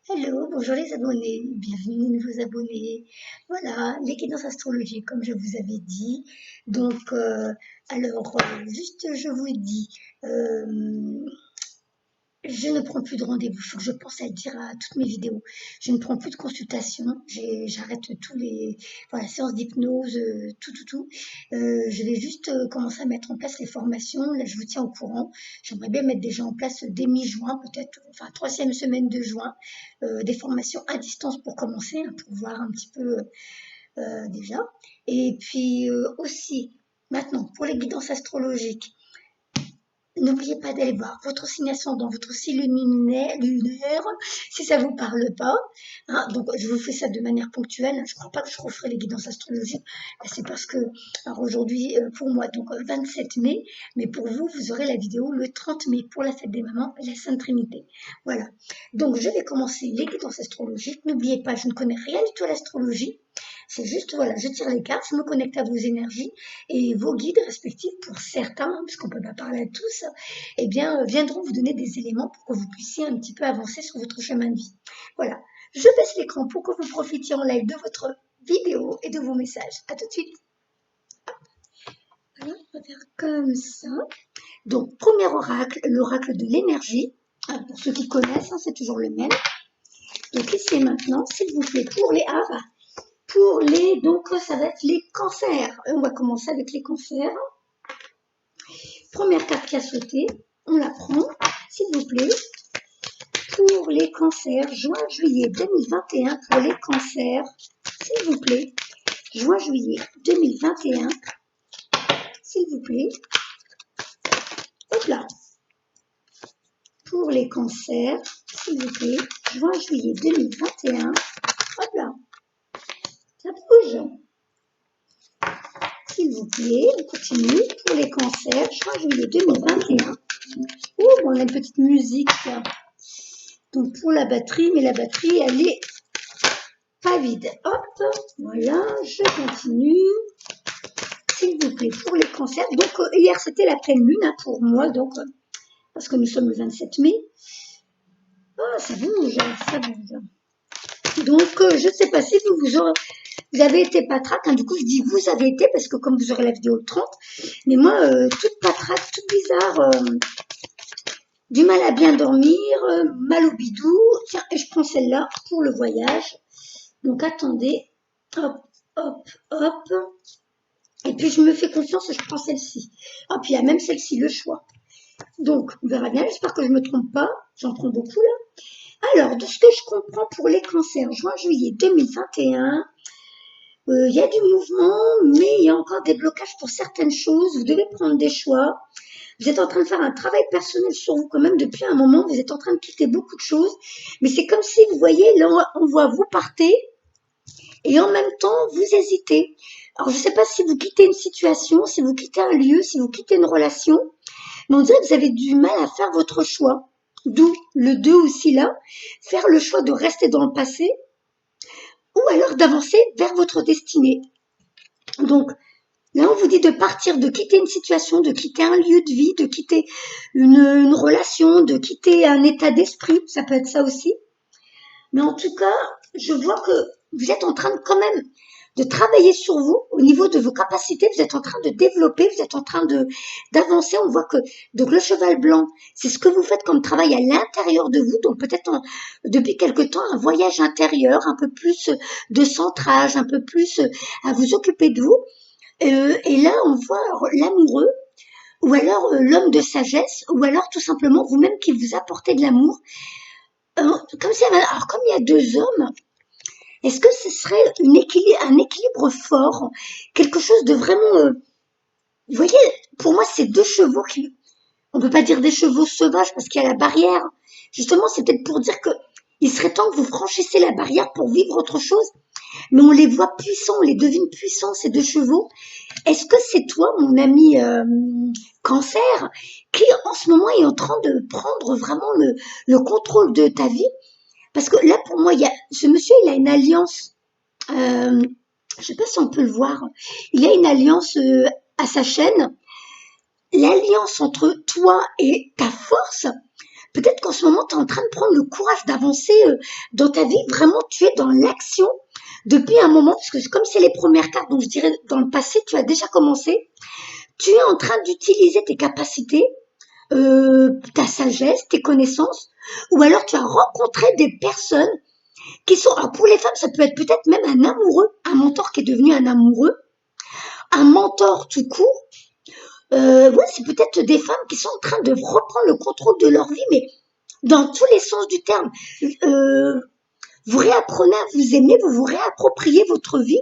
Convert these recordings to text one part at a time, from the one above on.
Hello, bonjour les abonnés, bienvenue les nouveaux abonnés. Voilà, les guidances astrologiques, comme je vous avais dit. Donc, juste je vous dis, euh, je ne prends plus de rendez-vous, il faut que je pense à le dire à toutes mes vidéos. Je ne prends plus de consultation, j'arrête tous les voilà, séances d'hypnose, tout. Je vais juste commencer à mettre en place les formations. Là, je vous tiens au courant. J'aimerais bien mettre déjà en place dès mi-juin, peut-être, enfin, troisième semaine de juin, des formations à distance pour commencer, hein, pour voir un petit peu déjà. Et puis aussi, maintenant, pour les guidances astrologiques. N'oubliez pas d'aller voir votre signe ascendant, votre signe lunaire, si ça vous parle pas. Hein. Donc, je vous fais ça de manière ponctuelle. Je ne crois pas que je referai les guidances astrologiques. C'est parce que, alors aujourd'hui, pour moi, donc 27 mai, mais pour vous, vous aurez la vidéo le 30 mai pour la fête des mamans et la Sainte Trinité. Voilà. Donc, je vais commencer les guidances astrologiques. N'oubliez pas, je ne connais rien du tout à l'astrologie. C'est juste, voilà, je tire les cartes, je me connecte à vos énergies et vos guides respectifs pour certains, puisqu'on ne peut pas parler à tous, eh bien, viendront vous donner des éléments pour que vous puissiez un petit peu avancer sur votre chemin de vie. Voilà. Je baisse l'écran pour que vous profitiez en live de votre vidéo et de vos messages. À tout de suite. Voilà, on va faire comme ça. Donc, premier oracle, l'oracle de l'énergie. Pour ceux qui connaissent, hein, c'est toujours le même. Donc, ici et maintenant, s'il vous plaît, donc ça va être les cancers. On va commencer avec les cancers. Première carte qui a sauté, on la prend, s'il vous plaît. Pour les cancers, juin-juillet 2021, pour les cancers, s'il vous plaît. Juin-juillet 2021, s'il vous plaît. Hop là. Pour les cancers, s'il vous plaît. Juin-juillet 2021, hop là. Ça bouge. S'il vous plaît, on continue. Pour les cancers, juin-juillet 2021. Oh, bon, on a une petite musique. Donc pour la batterie, mais la batterie, elle est pas vide. Hop, voilà, je continue. S'il vous plaît, pour les cancers. Donc hier, c'était la pleine lune hein, pour moi, donc parce que nous sommes le 27 mai. Ah, ça bouge, ça bouge. Donc, je ne sais pas si vous avez été patraque. Hein, du coup, je dis vous avez été parce que comme vous aurez la vidéo le 30, mais moi, toute patraque, toute bizarre, du mal à bien dormir, mal au bidou. Tiens, et je prends celle-là pour le voyage. Donc, attendez. Hop, hop, hop. Et puis, je me fais confiance et je prends celle-ci. Ah, puis il y a même celle-ci, le choix. Donc, on verra bien. J'espère que je ne me trompe pas. J'en prends beaucoup, là. Alors, de ce que je comprends pour les cancers, juin-juillet 2021, il y a du mouvement, mais il y a encore des blocages pour certaines choses. Vous devez prendre des choix. Vous êtes en train de faire un travail personnel sur vous quand même depuis un moment. Vous êtes en train de quitter beaucoup de choses. Mais c'est comme si, vous voyez, là, on voit vous partez et en même temps, vous hésitez. Alors, je ne sais pas si vous quittez une situation, si vous quittez un lieu, si vous quittez une relation, mais on dirait que vous avez du mal à faire votre choix. D'où le 2 aussi là, faire le choix de rester dans le passé ou alors d'avancer vers votre destinée. Donc, là, on vous dit de partir, de quitter une situation, de quitter un lieu de vie, de quitter une relation, de quitter un état d'esprit, ça peut être ça aussi. Mais en tout cas, je vois que vous êtes en train de quand même de travailler sur vous au niveau de vos capacités, vous êtes en train de développer, vous êtes en train d'avancer. On voit que donc le cheval blanc, c'est ce que vous faites comme travail à l'intérieur de vous, donc peut-être depuis quelque temps un voyage intérieur, un peu plus de centrage, un peu plus à vous occuper de vous. Et là, on voit l'amoureux ou alors l'homme de sagesse, ou alors tout simplement vous-même qui vous apportez de l'amour. Comme si, alors comme il y a deux hommes, est-ce que ce serait un équilibre fort, quelque chose de vraiment, vous voyez, pour moi, c'est deux chevaux qui, on peut pas dire des chevaux sauvages parce qu'il y a la barrière. Justement, c'est peut-être pour dire que il serait temps que vous franchissiez la barrière pour vivre autre chose. Mais on les voit puissants, on les devine puissants, ces deux chevaux. Est-ce que c'est toi, mon ami Cancer, qui en ce moment est en train de prendre vraiment le contrôle de ta vie? Parce que là, pour moi, ce monsieur, il a une alliance. Je ne sais pas si on peut le voir. Il a une alliance à sa chaîne. L'alliance entre toi et ta force, Peut-être qu'en ce moment, tu es en train de prendre le courage d'avancer dans ta vie. Vraiment, tu es dans l'action depuis un moment, parce que comme c'est les premières cartes, donc je dirais dans le passé, tu as déjà commencé. Tu es en train d'utiliser tes capacités, ta sagesse, tes connaissances, ou alors tu as rencontré des personnes qui sont, alors pour les femmes, ça peut être peut-être même un amoureux, un mentor qui est devenu un amoureux, un mentor tout court. Ouais, c'est peut-être des femmes qui sont en train de reprendre le contrôle de leur vie, mais dans tous les sens du terme. Euh, vous réapprenez à vous aimer, vous vous réappropriez votre vie,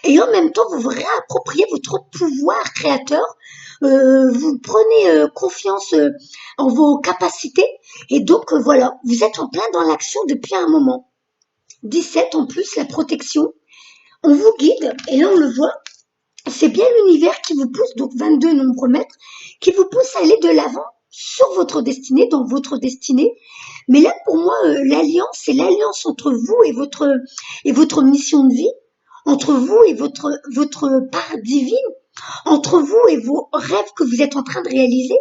et en même temps, vous vous réappropriez votre pouvoir créateur. Vous prenez confiance en vos capacités, et donc voilà, vous êtes en plein dans l'action depuis un moment. 17 en plus, la protection. On vous guide, et là on le voit, c'est bien l'univers qui vous pousse, donc 22 nombreux mètres, qui vous pousse à aller de l'avant sur votre destinée, dans votre destinée. Mais là, pour moi, l'alliance, c'est l'alliance entre vous et votre mission de vie, entre vous et votre part divine, entre vous et vos rêves que vous êtes en train de réaliser.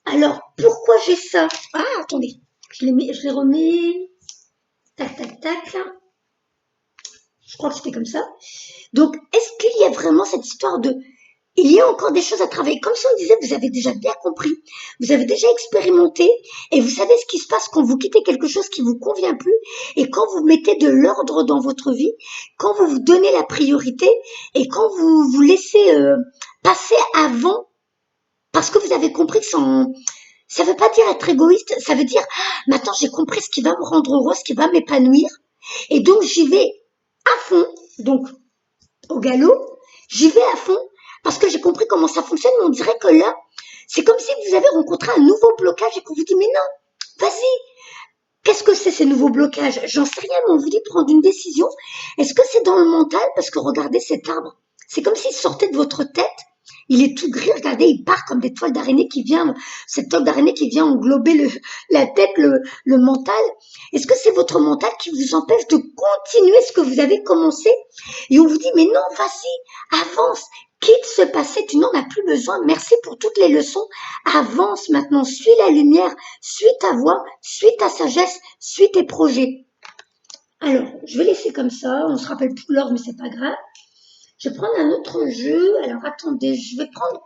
Alors, pourquoi j'ai ça? Ah, attendez, je les remets. Tac, tac, tac. Je crois que c'était comme ça. Donc, est-ce qu'il y a vraiment cette histoire de... Il y a encore des choses à travailler. Comme si on disait, vous avez déjà bien compris, vous avez déjà expérimenté, et vous savez ce qui se passe quand vous quittez quelque chose qui vous convient plus, et quand vous mettez de l'ordre dans votre vie, quand vous vous donnez la priorité, et quand vous vous laissez passer avant, parce que vous avez compris que ça veut pas dire être égoïste, ça veut dire, ah, maintenant j'ai compris ce qui va me rendre heureux, ce qui va m'épanouir, et donc j'y vais à fond, donc au galop, j'y vais à fond parce que j'ai compris comment ça fonctionne, mais on dirait que là, c'est comme si vous avez rencontré un nouveau blocage et qu'on vous dit, mais non, vas-y, qu'est-ce que c'est ces nouveaux blocages? J'en sais rien, mais on vous dit de prendre une décision. Est-ce que c'est dans le mental? Parce que regardez cet arbre, c'est comme s'il sortait de votre tête. Il est tout gris, regardez, il part comme des toiles d'araignée qui vient, cette toile d'araignée qui vient englober la tête, le mental. Est-ce que c'est votre mental qui vous empêche de continuer ce que vous avez commencé? Et on vous dit, mais non, vas-y, avance, quitte ce passé, tu n'en as plus besoin, merci pour toutes les leçons, avance maintenant, suis la lumière, suis ta voix, suis ta sagesse, suis tes projets. Alors, je vais laisser comme ça, on se rappelle plus l'ordre, mais c'est pas grave. Je vais prendre un autre jeu. Alors, attendez, je vais prendre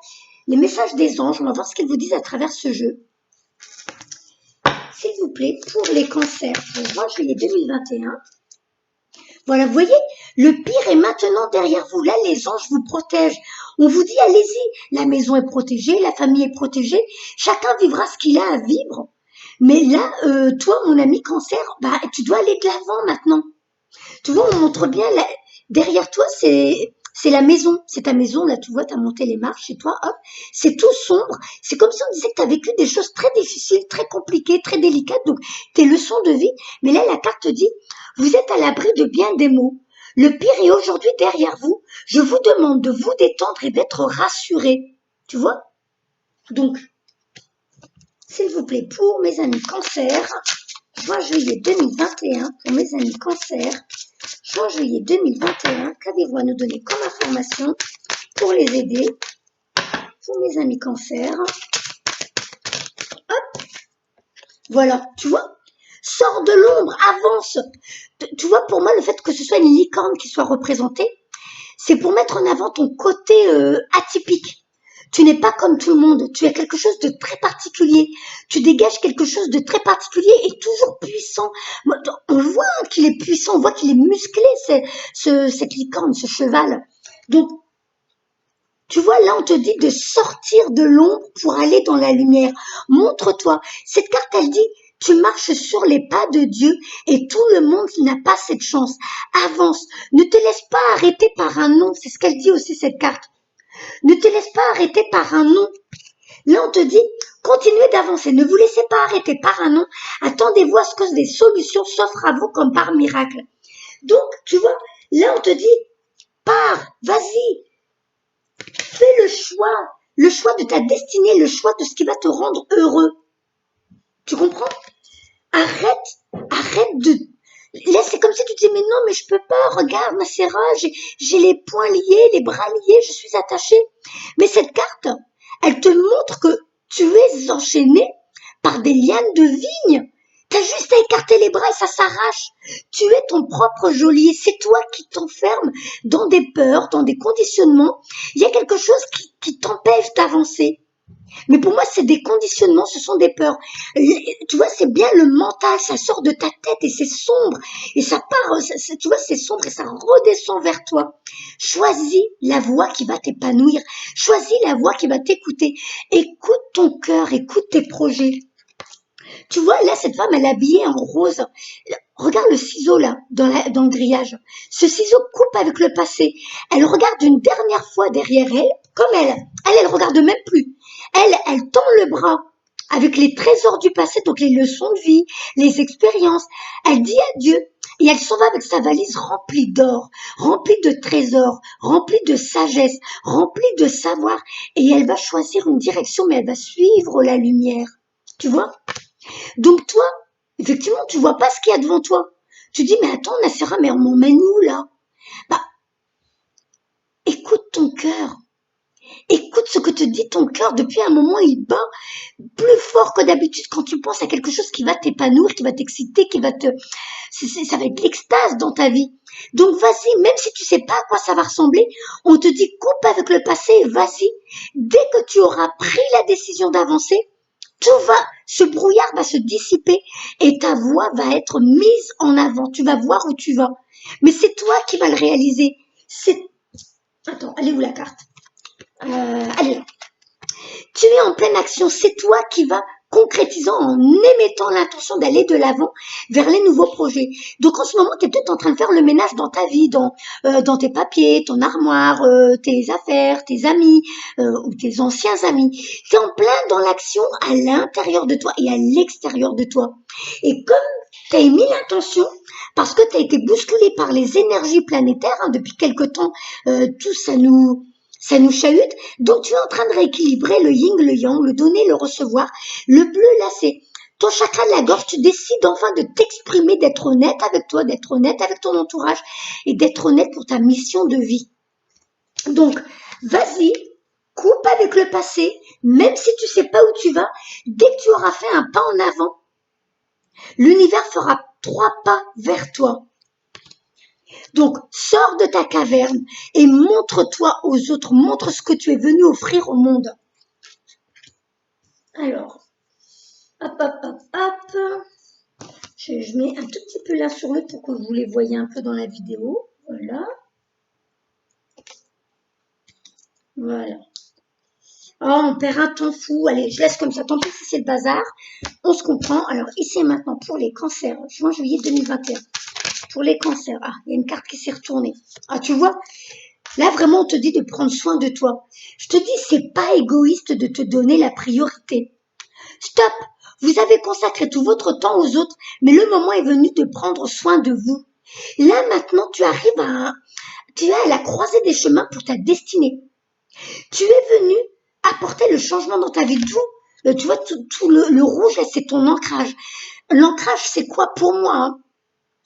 les messages des anges. On va voir ce qu'ils vous disent à travers ce jeu. S'il vous plaît, pour les cancers, pour juin, juillet 2021. Voilà, vous voyez, le pire est maintenant derrière vous. Là, les anges vous protègent. On vous dit, allez-y, la maison est protégée, la famille est protégée. Chacun vivra ce qu'il a à vivre. Mais là, toi, mon ami cancer, bah, tu dois aller de l'avant maintenant. Tu vois, on montre bien, derrière toi, c'est la maison, c'est ta maison, là tu vois, tu as monté les marches chez toi, hop, c'est tout sombre, c'est comme si on disait que tu as vécu des choses très difficiles, très compliquées, très délicates, donc tes leçons de vie, mais là la carte te dit, vous êtes à l'abri de bien des maux, le pire est aujourd'hui derrière vous, je vous demande de vous détendre et d'être rassuré, tu vois, donc, s'il vous plaît, pour mes amis cancer, juin, juillet 2021, pour mes amis cancer, juin, juillet 2021, qu'avez-vous à nous donner comme information pour les aider, pour mes amis cancer? Hop, voilà, tu vois, sors de l'ombre, avance. Tu vois, pour moi, le fait que ce soit une licorne qui soit représentée, c'est pour mettre en avant ton côté atypique. Tu n'es pas comme tout le monde, tu as quelque chose de très particulier, tu dégages quelque chose de très particulier et toujours puissant. On voit qu'il est puissant, on voit qu'il est musclé, cette licorne, ce cheval. Donc, tu vois, là, on te dit de sortir de l'ombre pour aller dans la lumière. Montre-toi. Cette carte, elle dit, tu marches sur les pas de Dieu et tout le monde n'a pas cette chance. Avance. Ne te laisse pas arrêter par un non. C'est ce qu'elle dit aussi, cette carte. Ne te laisse pas arrêter par un non. Là, on te dit, continuez d'avancer. Ne vous laissez pas arrêter par un non. Attendez-vous à ce que des solutions s'offrent à vous comme par miracle. Donc, tu vois, là, on te dit, pars, vas-y. Fais le choix de ta destinée, le choix de ce qui va te rendre heureux. Tu comprends? Arrête de... Là, c'est comme si tu disais, mais non, mais je peux pas, regarde, ma Sarah, j'ai les poings liés, les bras liés, je suis attachée. Mais cette carte, elle te montre que tu es enchaîné par des lianes de vigne. T'as juste à écarter les bras et ça s'arrache. Tu es ton propre geôlier. C'est toi qui t'enfermes dans des peurs, dans des conditionnements. Il y a quelque chose qui t'empêche d'avancer. Mais pour moi, c'est des conditionnements, ce sont des peurs. Tu vois, c'est bien le mental, ça sort de ta tête et c'est sombre. Et ça part, tu vois, c'est sombre et ça redescend vers toi. Choisis la voie qui va t'épanouir. Choisis la voie qui va t'écouter. Écoute ton cœur, écoute tes projets. Tu vois, là, cette femme, elle est habillée en rose. Regarde le ciseau, là, dans le grillage. Ce ciseau coupe avec le passé. Elle regarde une dernière fois derrière elle, comme elle regarde même plus. Elle tend le bras avec les trésors du passé, donc les leçons de vie, les expériences. Elle dit adieu. Et elle s'en va avec sa valise remplie d'or, remplie de trésors, remplie de sagesse, remplie de savoir. Et elle va choisir une direction, mais elle va suivre la lumière. Tu vois? Donc toi, effectivement, tu vois pas ce qu'il y a devant toi. Tu dis, mais attends, Nassera, mais on m'emmène où là? Bah, écoute ton cœur. Écoute ce que te dit ton cœur. Depuis un moment, il bat plus fort que d'habitude quand tu penses à quelque chose qui va t'épanouir, qui va t'exciter, ça va être l'extase dans ta vie. Donc vas-y, même si tu sais pas à quoi ça va ressembler, on te dit coupe avec le passé, vas-y. Dès que tu auras pris la décision d'avancer, ce brouillard va se dissiper et ta voix va être mise en avant. Tu vas voir où tu vas. Mais c'est toi qui vas le réaliser. Attends, elle est où la carte? Elle est là. Tu es en pleine action. C'est toi qui vas concrétisant en émettant l'intention d'aller de l'avant vers les nouveaux projets. Donc en ce moment, tu es peut-être en train de faire le ménage dans ta vie, dans tes papiers, ton armoire, tes affaires, tes amis ou tes anciens amis. Tu es en plein dans l'action à l'intérieur de toi et à l'extérieur de toi. Et comme tu as émis l'intention, parce que tu as été bousculé par les énergies planétaires, depuis quelque temps, tout ça nous chahute. Donc, tu es en train de rééquilibrer le yin, le yang, le donner, le recevoir. Le bleu, là, c'est ton chakra de la gorge. Tu décides enfin de t'exprimer, d'être honnête avec toi, d'être honnête avec ton entourage et d'être honnête pour ta mission de vie. Donc, vas-y, coupe avec le passé, même si tu sais pas où tu vas. Dès que tu auras fait un pas en avant, l'univers fera 3 pas vers toi. Donc, sors de ta caverne et montre-toi aux autres, montre ce que tu es venu offrir au monde. Alors, hop. Je mets un tout petit peu là sur le pour que vous les voyez un peu dans la vidéo. Voilà. Oh, on perd un temps fou. Allez, je laisse comme ça. Tant pis si c'est le bazar. On se comprend. Alors, ici et maintenant, pour les cancers, juin, juillet 2021. Pour les cancers. Ah, il y a une carte qui s'est retournée. Ah, tu vois, là, vraiment, on te dit de prendre soin de toi. Je te dis, c'est pas égoïste de te donner la priorité. Stop! Vous avez consacré tout votre temps aux autres, mais le moment est venu de prendre soin de vous. Là, maintenant, tu es à la croisée des chemins pour ta destinée. Tu es venu apporter le changement dans ta vie. Tu vois, tout le rouge, là, c'est ton ancrage. L'ancrage, c'est quoi pour moi, hein?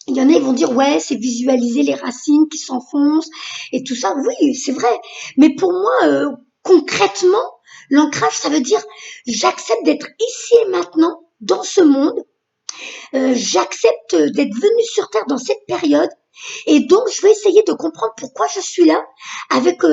Il y en a, ils vont dire, ouais, c'est visualiser les racines qui s'enfoncent et tout ça. Oui, c'est vrai. Mais pour moi, concrètement, l'ancrage, ça veut dire, j'accepte d'être ici et maintenant, dans ce monde. J'accepte d'être venue sur Terre dans cette période. Et donc, je vais essayer de comprendre pourquoi je suis là avec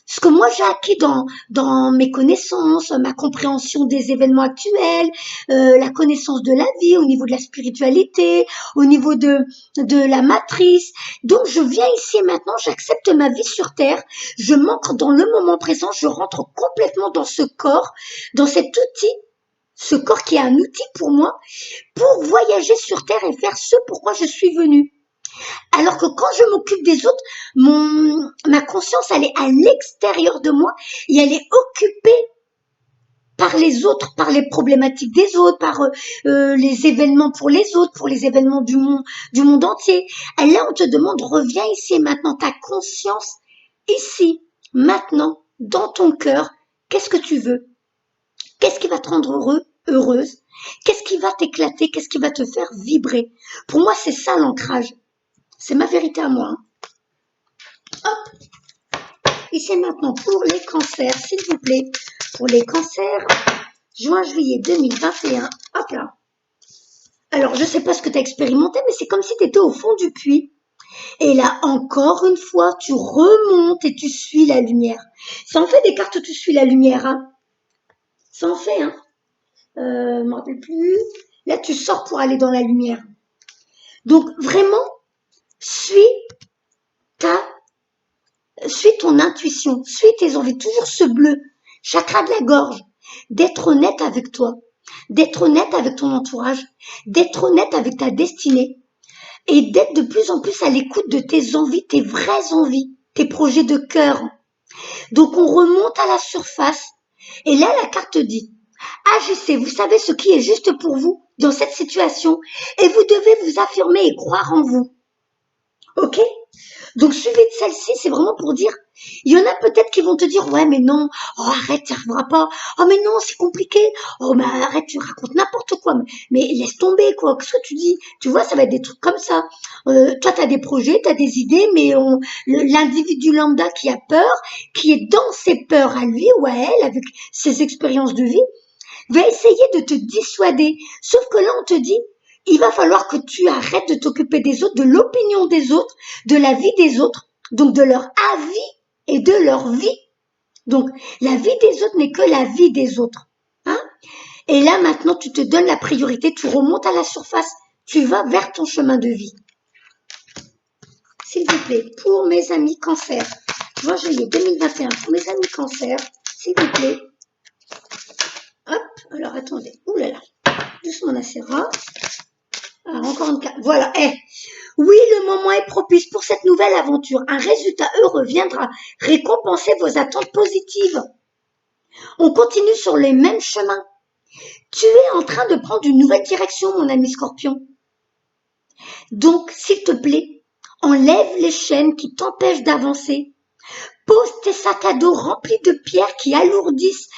ce que moi j'ai acquis dans mes connaissances, ma compréhension des événements actuels, la connaissance de la vie, au niveau de la spiritualité, au niveau de la matrice. Donc, je viens ici et maintenant, j'accepte ma vie sur Terre, je m'ancre dans le moment présent, je rentre complètement dans ce corps, dans cet outil, ce corps qui est un outil pour moi, pour voyager sur Terre et faire ce pourquoi je suis venue. Alors que quand je m'occupe des autres, ma conscience, elle est à l'extérieur de moi et elle est occupée par les autres, par les problématiques des autres, par les événements pour les autres, pour les événements du monde entier. Et là, on te demande, reviens ici et maintenant, ta conscience, ici, maintenant, dans ton cœur, qu'est-ce que tu veux? Qu'est-ce qui va te rendre heureux, heureuse? Qu'est-ce qui va t'éclater? Qu'est-ce qui va te faire vibrer? Pour moi, c'est ça l'ancrage. C'est ma vérité à moi. Hop. Et c'est maintenant pour les cancers, s'il vous plaît. Pour les cancers, juin-juillet 2021. Hop là. Alors, je sais pas ce que tu as expérimenté, mais c'est comme si tu étais au fond du puits. Et là, encore une fois, tu remontes et tu suis la lumière. Ça en fait des cartes où tu suis la lumière, hein. Ça en fait, hein. Je me rappelle plus. Là, tu sors pour aller dans la lumière. Donc, vraiment, suis ton intuition, suis tes envies, toujours ce bleu, chakra de la gorge, d'être honnête avec toi, d'être honnête avec ton entourage, d'être honnête avec ta destinée et d'être de plus en plus à l'écoute de tes envies, tes vraies envies, tes projets de cœur. Donc on remonte à la surface et là la carte dit: agissez, vous savez ce qui est juste pour vous dans cette situation et vous devez vous affirmer et croire en vous. Ok? Donc suivez de celle-ci, c'est vraiment pour dire, il y en a peut-être qui vont te dire, ouais mais non, oh arrête, tu n'y arriveras pas, oh mais non, c'est compliqué, oh mais arrête, tu racontes n'importe quoi, mais laisse tomber quoi, qu'est-ce que tu dis? Tu vois, ça va être des trucs comme ça. Toi, tu as des projets, tu as des idées, mais l'individu lambda qui a peur, qui est dans ses peurs à lui ou à elle, avec ses expériences de vie, va essayer de te dissuader. Sauf que là, on te dit, il va falloir que tu arrêtes de t'occuper des autres, de l'opinion des autres, de la vie des autres, donc de leur avis et de leur vie. Donc, la vie des autres n'est que la vie des autres. Hein? Et là, maintenant, tu te donnes la priorité, tu remontes à la surface, tu vas vers ton chemin de vie. S'il vous plaît, pour mes amis cancer, juin, juillet 2021, pour mes amis cancer, s'il vous plaît. Hop, alors attendez, oulala, doucement Nacera. Alors, encore une carte. Voilà. Oui, le moment est propice pour cette nouvelle aventure. Un résultat heureux viendra récompenser vos attentes positives. On continue sur les mêmes chemins. Tu es en train de prendre une nouvelle direction, mon ami Scorpion. Donc, s'il te plaît, enlève les chaînes qui t'empêchent d'avancer. Pose tes sacs à dos remplis de pierres qui alourdissent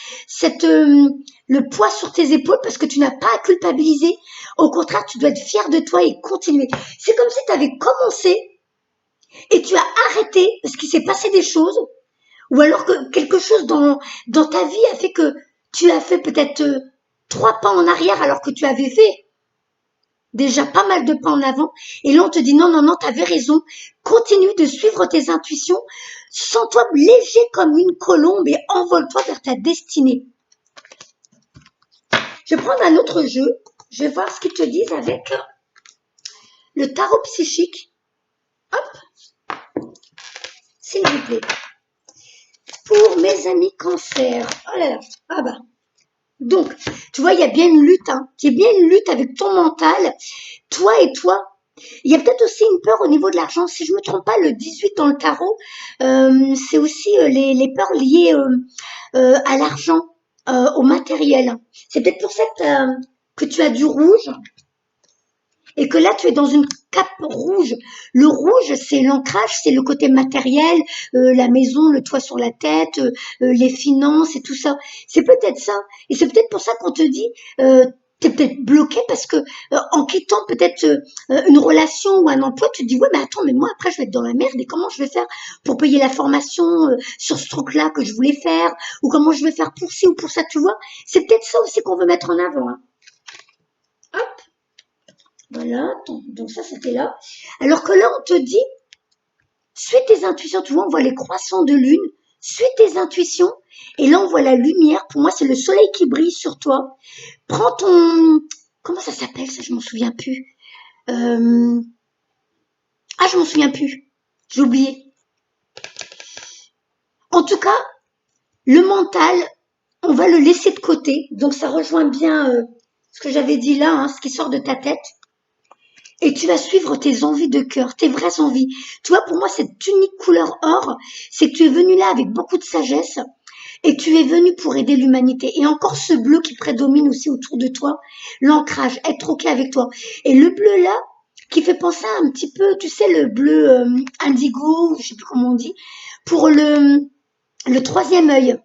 le poids sur tes épaules parce que tu n'as pas à culpabiliser. Au contraire, tu dois être fier de toi et continuer. C'est comme si tu avais commencé et tu as arrêté parce qu'il s'est passé des choses ou alors que quelque chose dans ta vie a fait que tu as fait peut-être 3 pas en arrière alors que tu avais fait déjà pas mal de pas en avant. Et là, on te dit non, non, non, t'avais raison. Continue de suivre tes intuitions. Sens-toi léger comme une colombe et envole-toi vers ta destinée. Je vais prendre un autre jeu. Je vais voir ce qu'ils te disent avec le tarot psychique. Hop. S'il vous plaît. Pour mes amis cancer. Oh là là. Ah bah. Donc, tu vois, il y a bien une lutte, hein. Il y a bien une lutte avec ton mental, toi et toi. Il y a peut-être aussi une peur au niveau de l'argent. Si je me trompe pas, le 18 dans le tarot, c'est aussi les peurs liées à l'argent, au matériel. C'est peut-être pour ça que tu as du rouge et que là, tu es dans une cape rouge. Le rouge, c'est l'ancrage, c'est le côté matériel, la maison, le toit sur la tête, les finances et tout ça. C'est peut-être ça. Et c'est peut-être pour ça qu'on te dit, t'es peut-être bloqué parce que en quittant peut-être une relation ou un emploi, tu te dis, ouais, mais attends, mais moi, après, je vais être dans la merde et comment je vais faire pour payer la formation sur ce truc-là que je voulais faire ou comment je vais faire pour ci ou pour ça, tu vois. C'est peut-être ça aussi qu'on veut mettre en avant. Hein. Hop. Voilà, donc ça c'était là. Alors que là on te dit, suis tes intuitions, tu vois, on voit les croissants de lune, suis tes intuitions, et là on voit la lumière, pour moi c'est le soleil qui brille sur toi. Prends comment ça s'appelle ça, je m'en souviens plus. Je m'en souviens plus, j'ai oublié. En tout cas, le mental, on va le laisser de côté, donc ça rejoint bien ce que j'avais dit là, hein, ce qui sort de ta tête. Et tu vas suivre tes envies de cœur, tes vraies envies. Tu vois, pour moi, cette unique couleur or, c'est que tu es venu là avec beaucoup de sagesse et tu es venu pour aider l'humanité. Et encore ce bleu qui prédomine aussi autour de toi, l'ancrage, être OK avec toi. Et le bleu là, qui fait penser un petit peu, tu sais, le bleu indigo, je sais plus comment on dit, pour le troisième œil.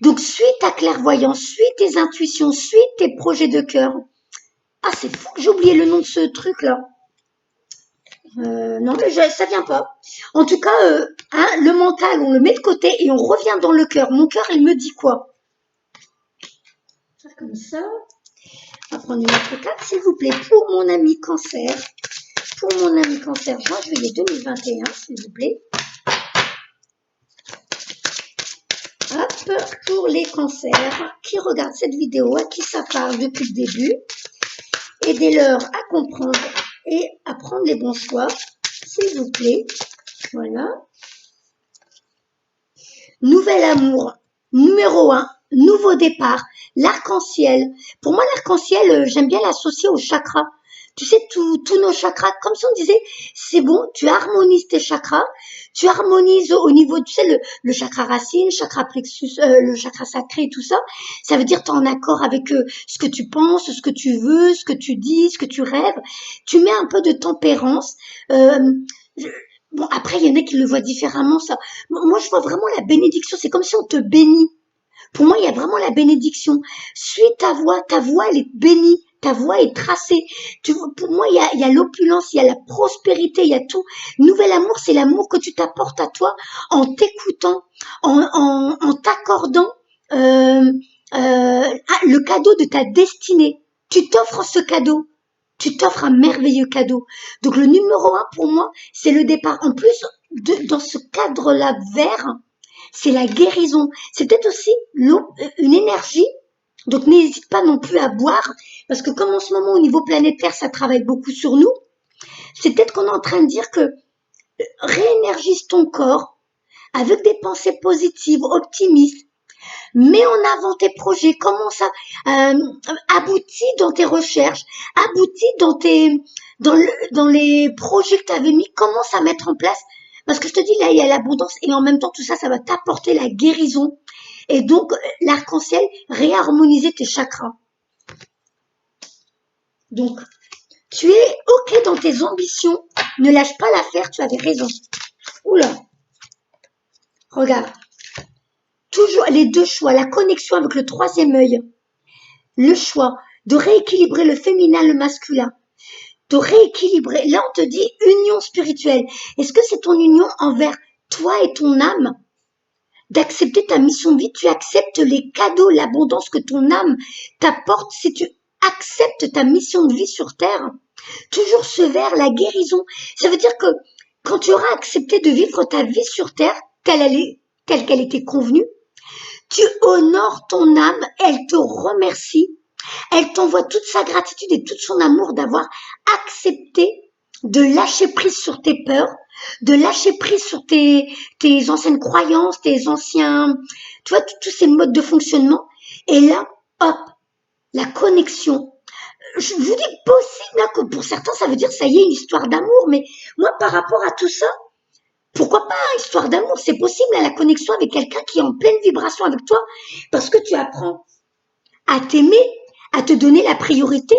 Donc, suis ta clairvoyance, suis tes intuitions, suis tes projets de cœur. Ah, c'est fou que j'ai oublié le nom de ce truc-là. Non, mais ça vient pas. En tout cas, hein, le mental, on le met de côté et on revient dans le cœur. Mon cœur, il me dit quoi? faire comme ça. On va prendre une autre carte, s'il vous plaît, pour mon ami Cancer. Pour mon ami Cancer, juin, juillet 2021, s'il vous plaît. Hop, pour les cancers qui regardent cette vidéo, à qui ça parle depuis le début, aidez-leur à comprendre et à prendre les bons choix, s'il vous plaît. Voilà. Nouvel amour, numéro 1, nouveau départ, l'arc-en-ciel. Pour moi, l'arc-en-ciel, j'aime bien l'associer au chakra. Tu sais, tous nos chakras, comme si on disait, c'est bon, tu harmonises tes chakras, tu harmonises au niveau, tu sais, le chakra racine, chakra plexus, le chakra sacré, tout ça. Ça veut dire tu es en accord avec ce que tu penses, ce que tu veux, ce que tu dis, ce que tu rêves. Tu mets un peu de tempérance. Bon, après, il y en a qui le voient différemment, ça. Moi, je vois vraiment la bénédiction. C'est comme si on te bénit. Pour moi, il y a vraiment la bénédiction. Suis ta voix, elle est bénie. Ta voix est tracée. Pour moi, il y a l'opulence, il y a la prospérité, il y a tout. Nouvel amour, c'est l'amour que tu t'apportes à toi en t'écoutant, en t'accordant le cadeau de ta destinée. Tu t'offres ce cadeau. Tu t'offres un merveilleux cadeau. Donc le numéro 1 pour moi, c'est le départ. En plus, dans ce cadre-là vert, c'est la guérison. C'est peut-être aussi une énergie. Donc n'hésite pas non plus à boire, parce que comme en ce moment au niveau planétaire, ça travaille beaucoup sur nous, c'est peut-être qu'on est en train de dire que réénergise ton corps avec des pensées positives, optimistes, mets en avant tes projets, commence à aboutis dans tes recherches, aboutis dans les projets que tu avais mis, commence à mettre en place. Parce que je te dis, là, il y a l'abondance et en même temps, tout ça, ça va t'apporter la guérison. Et donc, l'arc-en-ciel, réharmoniser tes chakras. Donc, tu es OK dans tes ambitions, ne lâche pas l'affaire, tu avais raison. Oula, regarde. Toujours les deux choix, la connexion avec le troisième œil, le choix de rééquilibrer le féminin, le masculin, de rééquilibrer. Là, on te dit union spirituelle. Est-ce que c'est ton union envers toi et ton âme? D'accepter ta mission de vie, tu acceptes les cadeaux, l'abondance que ton âme t'apporte si tu acceptes ta mission de vie sur Terre. Toujours ce vers, la guérison. Ça veut dire que quand tu auras accepté de vivre ta vie sur Terre, telle qu'elle était convenue, tu honores ton âme, elle te remercie, elle t'envoie toute sa gratitude et tout son amour d'avoir accepté de lâcher prise sur tes peurs, de lâcher prise sur tes anciennes croyances, tes anciens, tu vois, tous ces modes de fonctionnement. Et là, hop, la connexion. Je vous dis possible là, que pour certains, ça veut dire ça y est, une histoire d'amour, mais moi, par rapport à tout ça, pourquoi pas histoire d'amour? C'est possible à la connexion avec quelqu'un qui est en pleine vibration avec toi, parce que tu apprends à t'aimer, à te donner la priorité.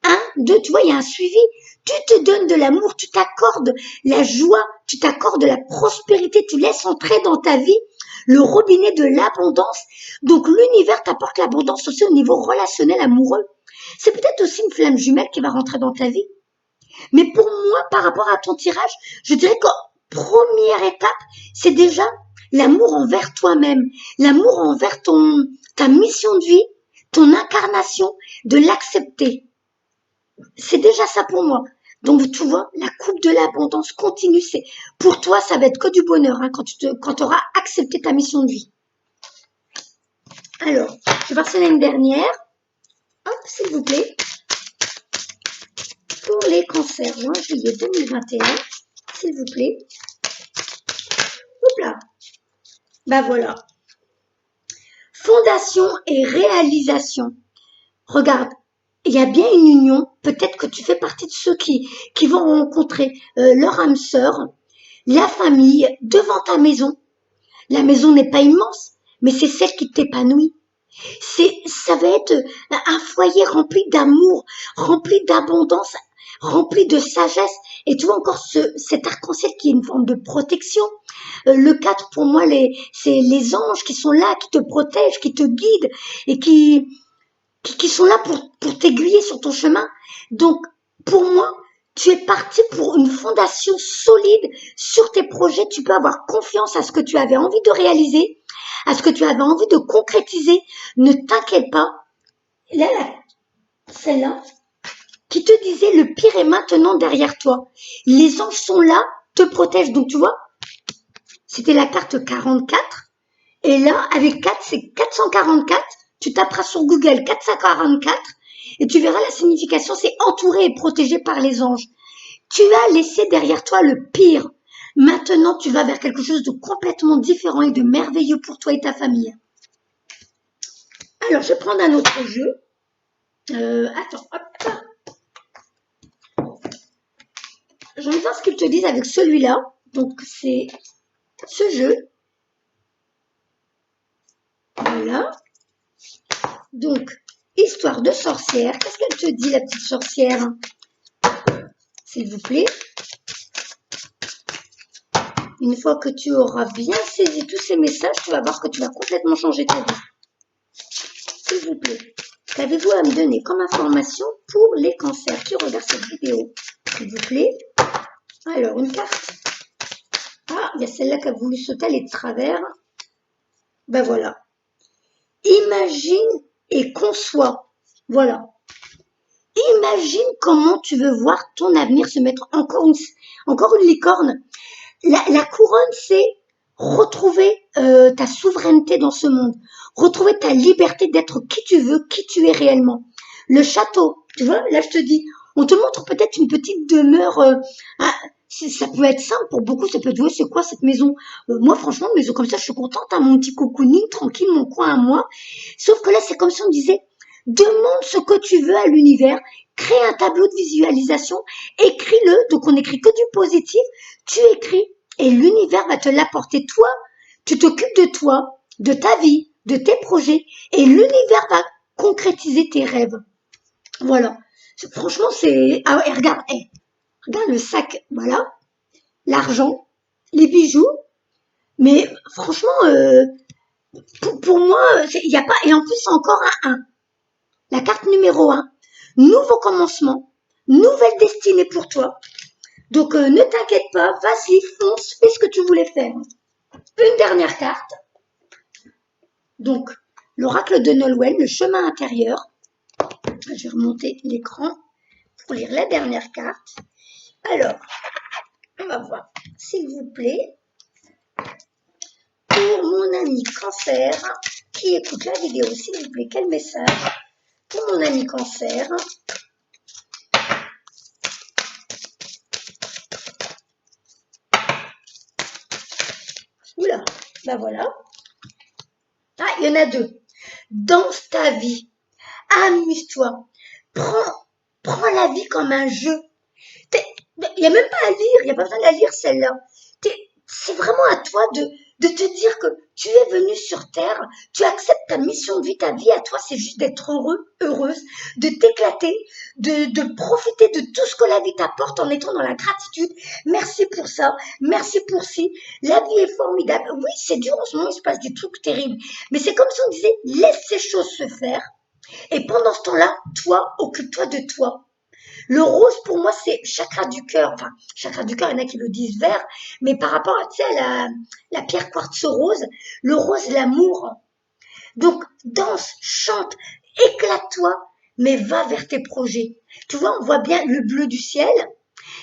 Un, deux, tu vois, il y a un suivi. Tu te donnes de l'amour, tu t'accordes la joie, tu t'accordes la prospérité, tu laisses entrer dans ta vie le robinet de l'abondance. Donc l'univers t'apporte l'abondance aussi au niveau relationnel amoureux. C'est peut-être aussi une flamme jumelle qui va rentrer dans ta vie. Mais pour moi, par rapport à ton tirage, je dirais que première étape, c'est déjà l'amour envers toi-même, l'amour envers ta mission de vie, ton incarnation, de l'accepter. C'est déjà ça pour moi. Donc, tu vois, la coupe de l'abondance continue. C'est pour toi, ça va être que du bonheur hein, quand tu auras accepté ta mission de vie. Alors, je vais passer à une dernière. Hop, s'il vous plaît. Pour les cancers, juin, juillet 2021, s'il vous plaît. Hop là. Ben voilà. Fondation et réalisation. Regarde, il y a bien une union. Peut-être que tu fais partie de ceux qui vont rencontrer leur âme sœur, la famille, devant ta maison. La maison n'est pas immense, mais c'est celle qui t'épanouit. Ça va être un foyer rempli d'amour, rempli d'abondance, rempli de sagesse. Et tu vois encore cet arc-en-ciel qui est une forme de protection. Le 4, pour moi, c'est les anges qui sont là, qui te protègent, qui te guident et qui sont là pour t'aiguiller sur ton chemin. Donc, pour moi, tu es parti pour une fondation solide sur tes projets. Tu peux avoir confiance à ce que tu avais envie de réaliser, à ce que tu avais envie de concrétiser. Ne t'inquiète pas, Là, celle-là, qui te disait le pire est maintenant derrière toi. Les anges sont là, te protègent. Donc tu vois, c'était la carte 44. Et là, avec 4, c'est 444. Tu taperas sur Google 444 et tu verras la signification. C'est entouré et protégé par les anges. Tu as laissé derrière toi le pire. Maintenant, tu vas vers quelque chose de complètement différent et de merveilleux pour toi et ta famille. Alors, je vais prendre un autre jeu. Attends, hop. Je vais voir ce qu'ils te disent avec celui-là. Donc, c'est ce jeu. Voilà. Donc, histoire de sorcière. Qu'est-ce qu'elle te dit, la petite sorcière? S'il vous plaît. Une fois que tu auras bien saisi tous ces messages, tu vas voir que tu vas complètement changer ta vie. S'il vous plaît. Qu'avez-vous à me donner comme information pour les cancers qui regardent cette vidéo? S'il vous plaît. Alors, une carte. Ah, il y a celle-là qui a voulu sauter les travers. Ben voilà. Imagine et conçois. Voilà. Imagine comment tu veux voir ton avenir se mettre. Encore une licorne. La couronne, c'est retrouver ta souveraineté dans ce monde. Retrouver ta liberté d'être qui tu veux, qui tu es réellement. Le château, tu vois, là je te dis, on te montre peut-être une petite demeure. Ça peut être simple pour beaucoup, ça peut être, ouais, c'est quoi cette maison? Moi, franchement, une maison comme ça, je suis contente, hein, mon petit cocooning, tranquille, mon coin à moi. Sauf que là, c'est comme si on disait, demande ce que tu veux à l'univers, crée un tableau de visualisation, écris-le, donc on n'écrit que du positif, tu écris, et l'univers va te l'apporter. Toi, tu t'occupes de toi, de ta vie, de tes projets, et l'univers va concrétiser tes rêves. Voilà. Franchement, c'est... Ah ouais, regarde, regarde le sac, voilà, l'argent, les bijoux, mais franchement, pour moi, il n'y a pas... Et en plus, c'est encore un 1. La carte numéro 1. Nouveau commencement, nouvelle destinée pour toi. Donc, ne t'inquiète pas, vas-y, fonce, fais ce que tu voulais faire. Une dernière carte. Donc, l'oracle de Nolwenn, le chemin intérieur. Je vais remonter l'écran pour lire la dernière carte. Alors, on va voir, s'il vous plaît, pour mon ami cancer qui écoute la vidéo, s'il vous plaît, quel message pour mon ami cancer? Oula, ben voilà. Ah, il y en a 2. Danse ta vie, amuse-toi, prends la vie comme un jeu. Il n'y a même pas à lire, il n'y a pas besoin de la lire celle-là. C'est vraiment à toi de te dire que tu es venu sur Terre, tu acceptes ta mission de vie, ta vie à toi, c'est juste d'être heureux, heureuse, de t'éclater, de profiter de tout ce que la vie t'apporte en étant dans la gratitude. Merci pour ça, merci pour ci. La vie est formidable. Oui, c'est dur en ce moment, il se passe des trucs terribles, mais c'est comme si on disait, laisse ces choses se faire. Et pendant ce temps-là, toi, occupe-toi de toi. Le rose, pour moi, c'est chakra du cœur. Enfin, chakra du cœur, il y en a qui le disent vert, mais par rapport à, tu sais, à la pierre quartz rose, le rose, l'amour. Donc, danse, chante, éclate-toi, mais va vers tes projets. Tu vois, on voit bien le bleu du ciel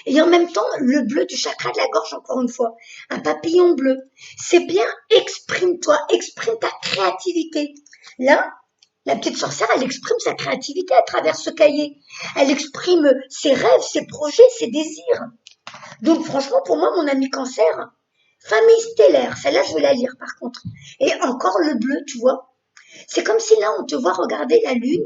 et en même temps le bleu du chakra de la gorge, encore une fois. Un papillon bleu. C'est bien, exprime-toi, exprime ta créativité. Là, la petite sorcière, elle exprime sa créativité à travers ce cahier. Elle exprime ses rêves, ses projets, ses désirs. Donc franchement, pour moi, mon ami cancer, famille stellaire, celle-là, je vais la lire par contre. Et encore le bleu, tu vois. C'est comme si là, on te voit regarder la lune,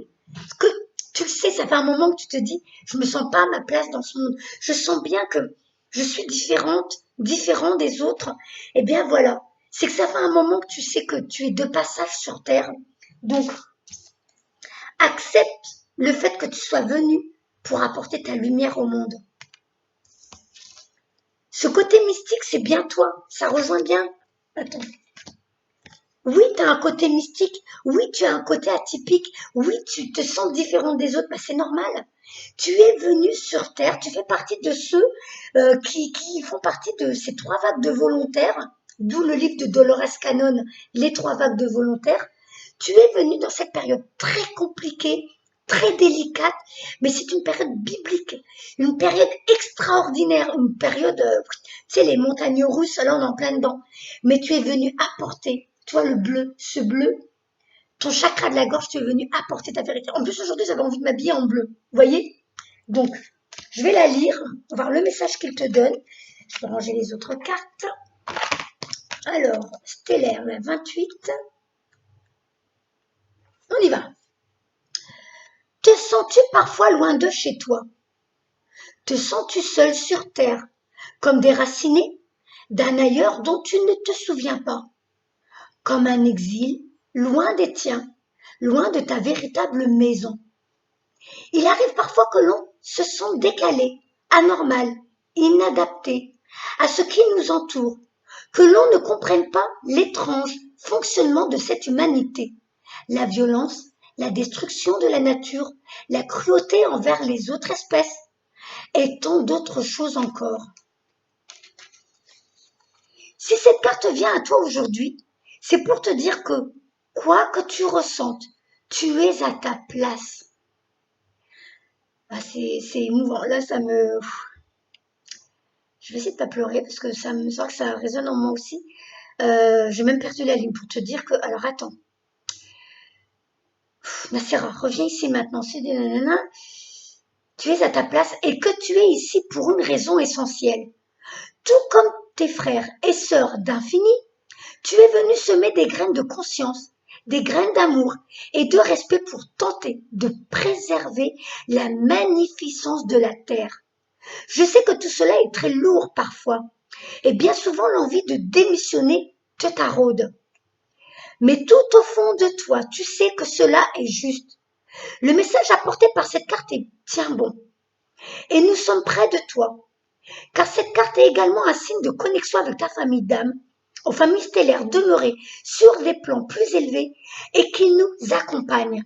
que tu le sais, ça fait un moment que tu te dis, je me sens pas à ma place dans ce monde. Je sens bien que je suis différent des autres. Eh bien voilà, c'est que ça fait un moment que tu sais que tu es de passage sur Terre. Donc, accepte le fait que tu sois venu pour apporter ta lumière au monde. Ce côté mystique, c'est bien toi. Ça rejoint bien. Attends. Oui, tu as un côté mystique. Oui, tu as un côté atypique. Oui, tu te sens différent des autres. Bah, c'est normal. Tu es venu sur Terre. Tu fais partie de ceux qui font partie de ces 3 vagues de volontaires. D'où le livre de Dolores Cannon, Les 3 vagues de volontaires. Tu es venu dans cette période très compliquée, très délicate, mais c'est une période biblique, une période extraordinaire, une période, tu sais, les montagnes russes, là on est en plein dedans. Mais tu es venu apporter, toi le bleu, ce bleu, ton chakra de la gorge, tu es venu apporter ta vérité. En plus, aujourd'hui, j'avais envie de m'habiller en bleu, vous voyez? Donc, je vais la lire, voir le message qu'il te donne. Je vais ranger les autres cartes. Alors, stellaire, la 28. On y va. Te sens-tu parfois loin de chez toi? Te sens-tu seul sur terre, comme déraciné d'un ailleurs dont tu ne te souviens pas? Comme un exil, loin des tiens, loin de ta véritable maison. Il arrive parfois que l'on se sente décalé, anormal, inadapté à ce qui nous entoure, que l'on ne comprenne pas l'étrange fonctionnement de cette humanité, la violence, la destruction de la nature, la cruauté envers les autres espèces et tant d'autres choses encore. Si cette carte vient à toi aujourd'hui, c'est pour te dire que, quoi que tu ressentes, tu es à ta place. Ah, c'est émouvant. Là, je vais essayer de pas pleurer parce que ça me sent que ça résonne en moi aussi. J'ai même perdu la ligne pour te dire que... Alors, attends. Nassira, reviens ici maintenant. Tu es à ta place et que tu es ici pour une raison essentielle. Tout comme tes frères et sœurs d'infini, tu es venu semer des graines de conscience, des graines d'amour et de respect pour tenter de préserver la magnificence de la terre. Je sais que tout cela est très lourd parfois, et bien souvent l'envie de démissionner te taraude. Mais tout au fond de toi, tu sais que cela est juste. Le message apporté par cette carte est bien bon. Et nous sommes près de toi, car cette carte est également un signe de connexion avec ta famille d'âme, aux familles stellaires demeurées sur des plans plus élevés et qui nous accompagnent.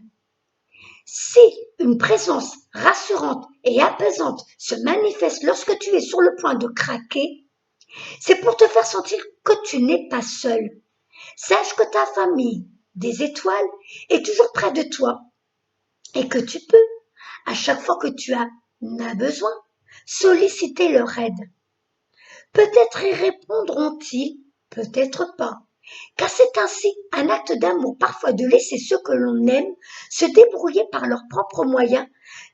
Si une présence rassurante et apaisante se manifeste lorsque tu es sur le point de craquer, c'est pour te faire sentir que tu n'es pas seul. Sache que ta famille des étoiles est toujours près de toi et que tu peux, à chaque fois que tu en as besoin, solliciter leur aide. Peut-être y répondront-ils, peut-être pas, car c'est ainsi un acte d'amour parfois de laisser ceux que l'on aime se débrouiller par leurs propres moyens,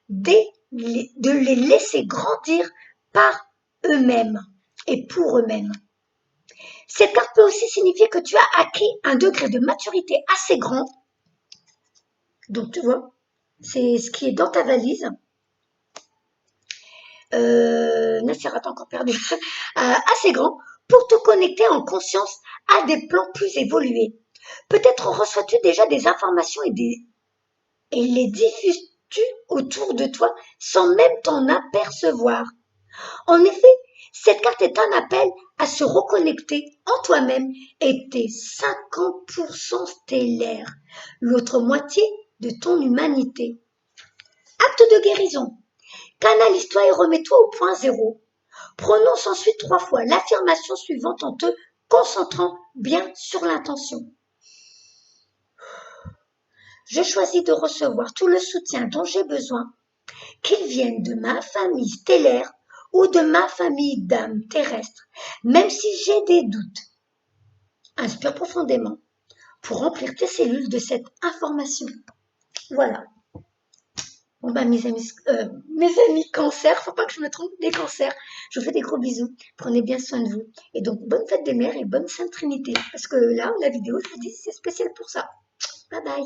de les laisser grandir par eux-mêmes et pour eux-mêmes. Cette carte peut aussi signifier que tu as acquis un degré de maturité assez grand. Donc tu vois, c'est ce qui est dans ta valise. Nassira, t'as encore perdu. Assez grand pour te connecter en conscience à des plans plus évolués. Peut-être reçois-tu déjà des informations et les diffuses-tu autour de toi sans même t'en apercevoir. En effet, cette carte est un appel à se reconnecter en toi-même et tes 50% stellaires, l'autre moitié de ton humanité. Acte de guérison. Canalise-toi et remets-toi au point zéro. Prononce ensuite 3 fois l'affirmation suivante en te concentrant bien sur l'intention. Je choisis de recevoir tout le soutien dont j'ai besoin, qu'il vienne de ma famille stellaire ou de ma famille d'âmes terrestres, même si j'ai des doutes. Inspire profondément pour remplir tes cellules de cette information. Voilà. Bon bah mes amis cancers, faut pas que je me trompe, des cancers. Je vous fais des gros bisous. Prenez bien soin de vous. Et donc bonne fête des mères et bonne Sainte Trinité. Parce que là, la vidéo, je vous dis, c'est spécial pour ça. Bye bye.